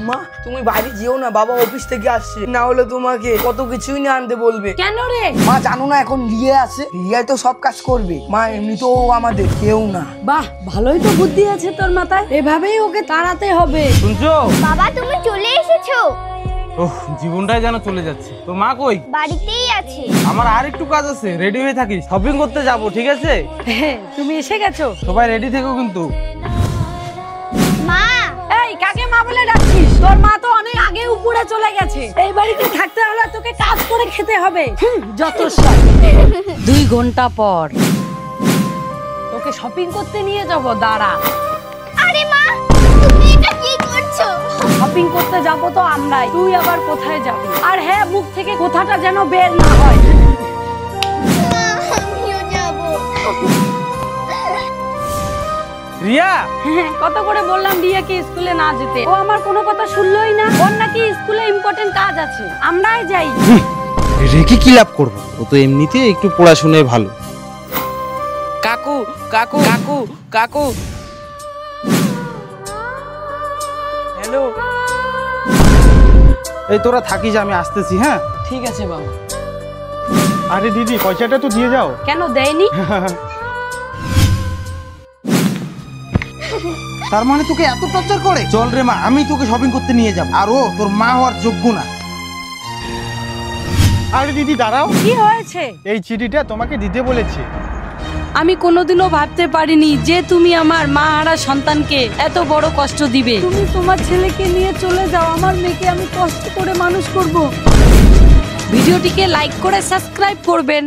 মা তুমি বাড়ি যেও না, বাবা অফিস থেকে আসছে, না হলে তোমাকে কত কিছুই না আনতে বলবে। কেন রে? মা জানো না এখন রিয়া আছে, রিয়াই তো সব কাজ করবে। মা এমনিতেও আমাদের কেউ না। বাহ, ভালোই তো বুদ্ধি আছে তোর মাথায়, এভাবেই ওকে তাড়াতে হবে। শুনছো বাবা তুমি চলে এসেছো? ওহ, জীবনটাই যেন চলে যাচ্ছে। তোর মা কই? বাড়িতেই আছে। আমার আর একটু কাজ আছে, রেডি হয়ে থাকিস, শপিং করতে যাব, ঠিক আছে? হ্যাঁ, তুমি এসে গেছো। সবাই রেডি থেকো কিন্তু। মা এই কাকে মা বলে ডাকছিস? তোর মা তো অনেক আগে উপরে চলে গেছে। এই বাড়িতে থাকতে হলে তোকে কাজ করে খেতে হবে। যত সব। 2 ঘন্টা পর তোকে শপিং করতে নিয়ে যাব, দাঁড়া। আরে মা তুমি এটা কি করছো? শপিং করতে যাব তো আমরাই, তুই আবার কোথায় যাবি? আর হ্যাঁ, মুখ থেকে কথাটা যেন বের না হয়। মা আমিও যাব। রিয়া, কত করে বললাম রিয়াকে স্কুলে না যেতে, ও আমার কোনো কথা শুনলোই না। ওর নাকি স্কুলে ইম্পর্টেন্ট কাজ আছে, আমরাই যাই। রেখে কি লাভ করবো? ও তো এমনিতে একটু পড়াশোনায় ভালো। কাকু কাকু কাকু কাকু। হ্যালো, এই তোরা থাকিস, আমি আসতেছি। হ্যাঁ ঠিক আছে বাবা। আরে দিদি পয়সাটা তো দিয়ে যাও। কেন দেয়নি? তার মানে তোকে এত টর্চার করে? চল রে মা, আমি তোকে শপিং করতে নিয়ে যাব। আর ও তোর মা হওয়ার যোগ্য না। আরে দিদি দাঁড়াও, কি হয়েছে? এই চিঠিটা তোমাকে দিতে বলেছি। আমি কোনোদিনও ভাবতে পারিনি যে তুমি আমার মা হারা সন্তানকে এত বড় কষ্ট দিবে। তুমি তোমার ছেলেকে নিয়ে চলে যাও, আমার মেয়েকে আমি কষ্ট করে মানুষ করব। ভিডিওটিকে লাইক করে সাবস্ক্রাইব করবেন।